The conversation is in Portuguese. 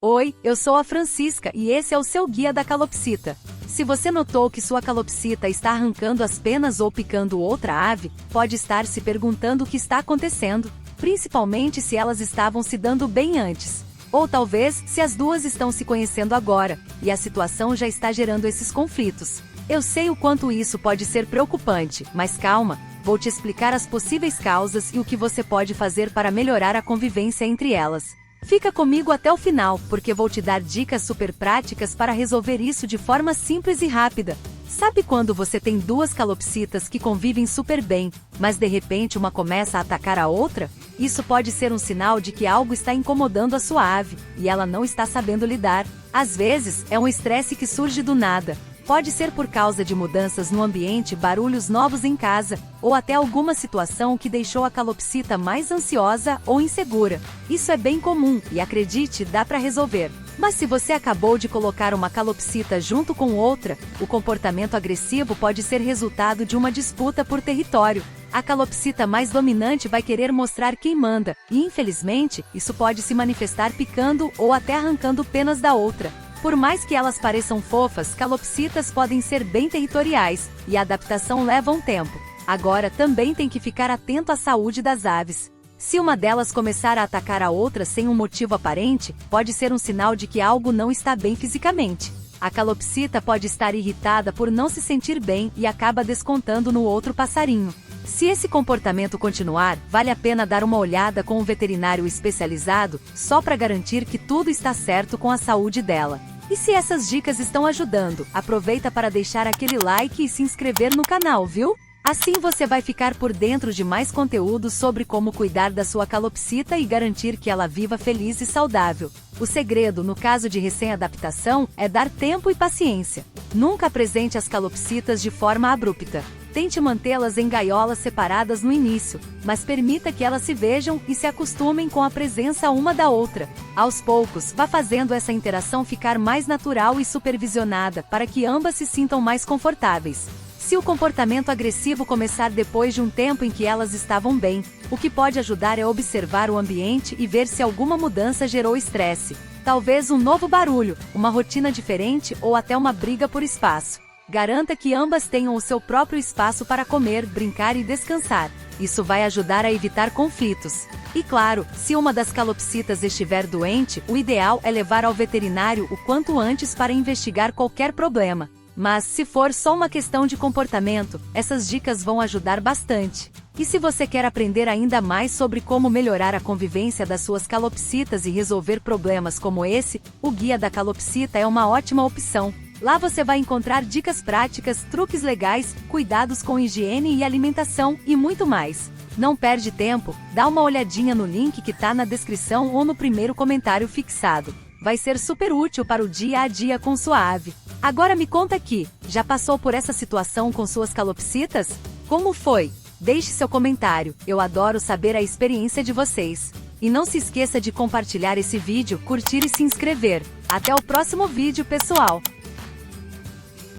Oi, eu sou a Francisca e esse é o seu guia da calopsita. Se você notou que sua calopsita está arrancando as penas ou picando outra ave, pode estar se perguntando o que está acontecendo, principalmente se elas estavam se dando bem antes. Ou talvez se as duas estão se conhecendo agora, e a situação já está gerando esses conflitos. Eu sei o quanto isso pode ser preocupante, mas calma, vou te explicar as possíveis causas e o que você pode fazer para melhorar a convivência entre elas. Fica comigo até o final, porque vou te dar dicas super práticas para resolver isso de forma simples e rápida. Sabe quando você tem duas calopsitas que convivem super bem, mas de repente uma começa a atacar a outra? Isso pode ser um sinal de que algo está incomodando a sua ave, e ela não está sabendo lidar. Às vezes, é um estresse que surge do nada. Pode ser por causa de mudanças no ambiente, barulhos novos em casa, ou até alguma situação que deixou a calopsita mais ansiosa ou insegura. Isso é bem comum, e acredite, dá para resolver. Mas se você acabou de colocar uma calopsita junto com outra, o comportamento agressivo pode ser resultado de uma disputa por território. A calopsita mais dominante vai querer mostrar quem manda, e infelizmente, isso pode se manifestar picando ou até arrancando penas da outra. Por mais que elas pareçam fofas, calopsitas podem ser bem territoriais, e a adaptação leva um tempo. Agora também tem que ficar atento à saúde das aves. Se uma delas começar a atacar a outra sem um motivo aparente, pode ser um sinal de que algo não está bem fisicamente. A calopsita pode estar irritada por não se sentir bem e acaba descontando no outro passarinho. Se esse comportamento continuar, vale a pena dar uma olhada com um veterinário especializado, só para garantir que tudo está certo com a saúde dela. E se essas dicas estão ajudando, aproveita para deixar aquele like e se inscrever no canal, viu? Assim você vai ficar por dentro de mais conteúdo sobre como cuidar da sua calopsita e garantir que ela viva feliz e saudável. O segredo, no caso de recém-adaptação, é dar tempo e paciência. Nunca apresente as calopsitas de forma abrupta. Tente mantê-las em gaiolas separadas no início, mas permita que elas se vejam e se acostumem com a presença uma da outra. Aos poucos, vá fazendo essa interação ficar mais natural e supervisionada para que ambas se sintam mais confortáveis. Se o comportamento agressivo começar depois de um tempo em que elas estavam bem, o que pode ajudar é observar o ambiente e ver se alguma mudança gerou estresse. Talvez um novo barulho, uma rotina diferente ou até uma briga por espaço. Garanta que ambas tenham o seu próprio espaço para comer, brincar e descansar. Isso vai ajudar a evitar conflitos. E claro, se uma das calopsitas estiver doente, o ideal é levar ao veterinário o quanto antes para investigar qualquer problema. Mas, se for só uma questão de comportamento, essas dicas vão ajudar bastante. E se você quer aprender ainda mais sobre como melhorar a convivência das suas calopsitas e resolver problemas como esse, o Guia da Calopsita é uma ótima opção. Lá você vai encontrar dicas práticas, truques legais, cuidados com higiene e alimentação e muito mais. Não perde tempo, dá uma olhadinha no link que tá na descrição ou no primeiro comentário fixado. Vai ser super útil para o dia a dia com sua ave. Agora me conta aqui, já passou por essa situação com suas calopsitas? Como foi? Deixe seu comentário, eu adoro saber a experiência de vocês. E não se esqueça de compartilhar esse vídeo, curtir e se inscrever. Até o próximo vídeo, pessoal!